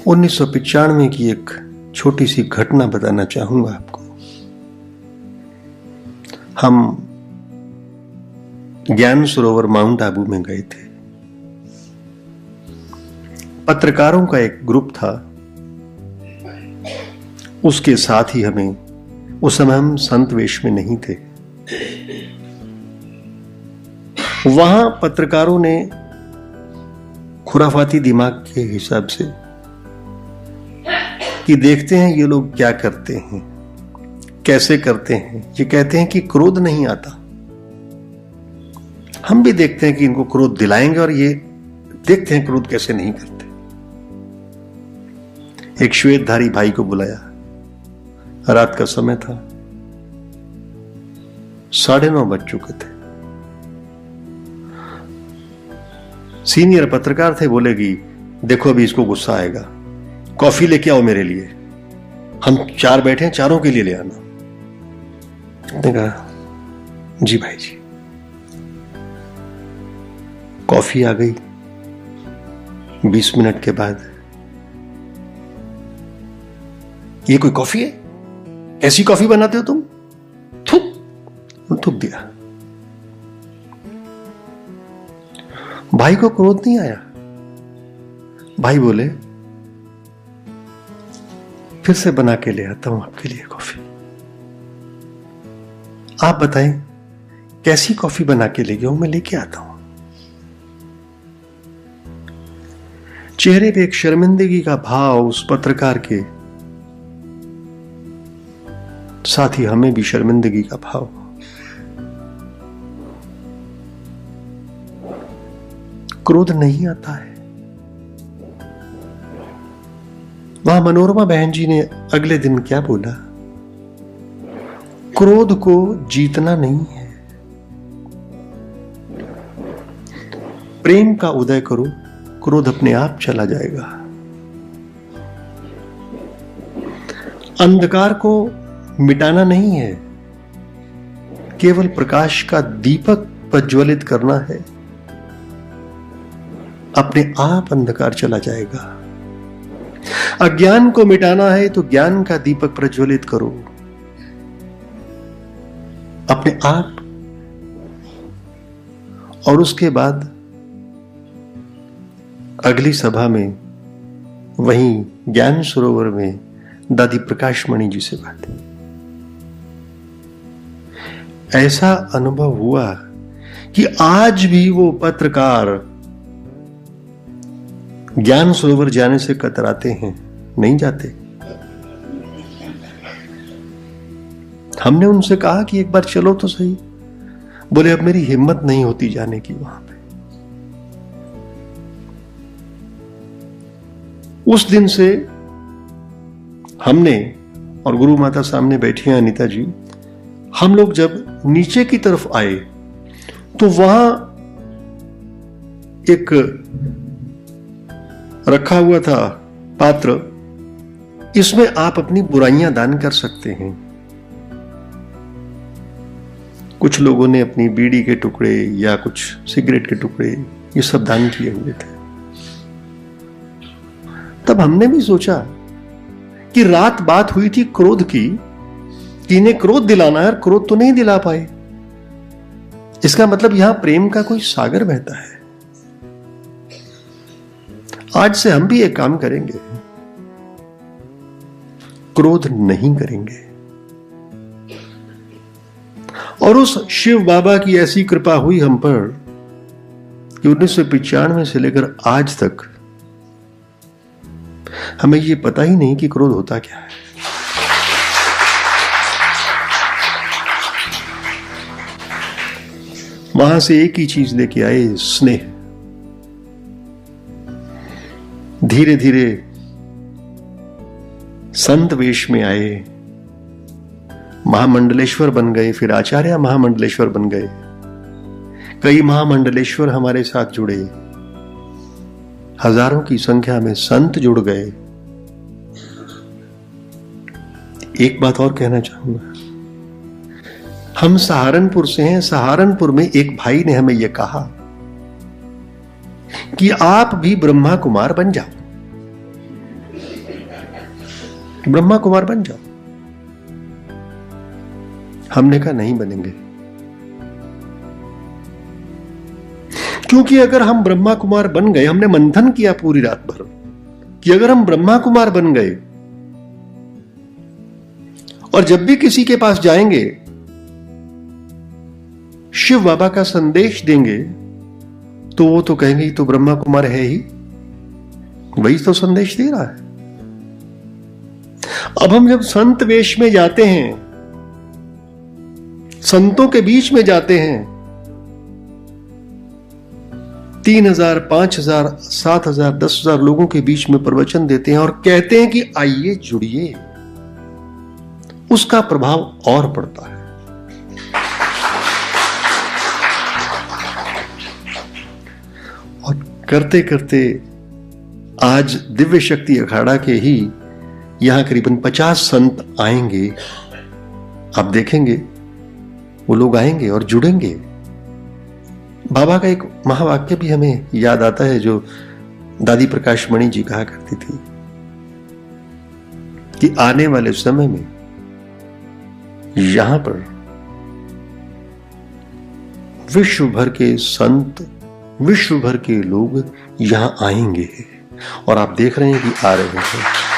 1995 की एक छोटी सी घटना बताना चाहूंगा आपको। हम ज्ञान सरोवर माउंट आबू में गए थे। पत्रकारों का एक ग्रुप था, उसके साथ ही हमें, उस समय हम संत वेश में नहीं थे। वहां पत्रकारों ने खुराफाती दिमाग के हिसाब से कि देखते हैं ये लोग क्या करते हैं, कैसे करते हैं। ये कहते हैं कि क्रोध नहीं आता, हम भी देखते हैं कि इनको क्रोध दिलाएंगे और ये देखते हैं क्रोध कैसे नहीं करते। एक श्वेतधारी भाई को बुलाया, रात का समय था, 9:30 बज चुके थे। सीनियर पत्रकार थे, बोले कि देखो अभी इसको गुस्सा आएगा, कॉफी लेके आओ मेरे लिए, हम 4 बैठे हैं, 4 के लिए ले आना। मैंने कहा जी भाई जी। कॉफी आ गई। 20 मिनट के बाद, ये कोई कॉफी है? ऐसी कॉफी बनाते हो तुम? थूक दिया। भाई को क्रोध नहीं आया। भाई बोले फिर से बना के ले आता हूं आपके लिए कॉफी। आप बताएं कैसी कॉफी बना के ले गया हूं, मैं लेके आता हूं। चेहरे पे एक शर्मिंदगी का भाव उस पत्रकार के, साथ ही हमें भी शर्मिंदगी का भाव। क्रोध नहीं आता है। वहां मनोरमा बहन जी ने अगले दिन क्या बोला? क्रोध को जीतना नहीं है, प्रेम का उदय करो, क्रोध अपने आप चला जाएगा। अंधकार को मिटाना नहीं है, केवल प्रकाश का दीपक प्रज्वलित करना है, अपने आप अंधकार चला जाएगा। अज्ञान को मिटाना है तो ज्ञान का दीपक प्रज्वलित करो, अपने आप। और उसके बाद अगली सभा में, वहीं ज्ञान सरोवर में, दादी प्रकाश मणि जी से बात। ऐसा अनुभव हुआ कि आज भी वो पत्रकार ज्ञान सरोवर जाने से कतराते हैं, नहीं जाते। हमने उनसे कहा कि एक बार चलो तो सही। बोले अब मेरी हिम्मत नहीं होती जाने की वहां पे। उस दिन से हमने, और गुरु माता सामने बैठी हैं अनीता जी, हम लोग जब नीचे की तरफ आए तो वहां एक रखा हुआ था पात्र, इसमें आप अपनी बुराइयां दान कर सकते हैं। कुछ लोगों ने अपनी बीड़ी के टुकड़े या कुछ सिगरेट के टुकड़े, ये सब दान किए हुए थे। तब हमने भी सोचा कि रात बात हुई थी क्रोध की, कि इन्हें क्रोध दिलाना है, क्रोध तो नहीं दिला पाए। इसका मतलब यहां प्रेम का कोई सागर बहता है। आज से हम भी एक काम करेंगे, क्रोध नहीं करेंगे। और उस शिव बाबा की ऐसी कृपा हुई हम पर कि 1995 से लेकर आज तक हमें यह पता ही नहीं कि क्रोध होता क्या है। वहां से एक ही चीज लेके आए, स्नेह। धीरे धीरे संत वेश में आए, महामंडलेश्वर बन गए, फिर आचार्य महामंडलेश्वर बन गए। कई महामंडलेश्वर हमारे साथ जुड़े, हजारों की संख्या में संत जुड़ गए। एक बात और कहना चाहूंगा, हम सहारनपुर से हैं। सहारनपुर में एक भाई ने हमें यह कहा कि आप भी ब्रह्मा कुमार बन जाओ। ब्रह्मा कुमार बन जाओ। हमने कहा नहीं बनेंगे, क्योंकि अगर हम ब्रह्मा कुमार बन गए, हमने मंथन किया पूरी रात भर कि अगर हम ब्रह्मा कुमार बन गए और जब भी किसी के पास जाएंगे शिव बाबा का संदेश देंगे तो वो तो कहेंगे तो ब्रह्मा कुमार है ही, वही तो संदेश दे रहा है। अब हम जब संत वेश में जाते हैं, संतों के बीच में जाते हैं, 3000, 5000, 7000, 10,000 लोगों के बीच में प्रवचन देते हैं और कहते हैं कि आइए जुड़िए, उसका प्रभाव और पड़ता है। और करते करते आज दिव्य शक्ति अखाड़ा के ही यहां करीबन 50 संत आएंगे। आप देखेंगे वो लोग आएंगे और जुड़ेंगे। बाबा का एक महावाक्य भी हमें याद आता है जो दादी प्रकाश मणि जी कहा करती थी कि आने वाले समय में यहां पर विश्व भर के संत, विश्व भर के लोग यहां आएंगे और आप देख रहे हैं कि आ रहे हैं।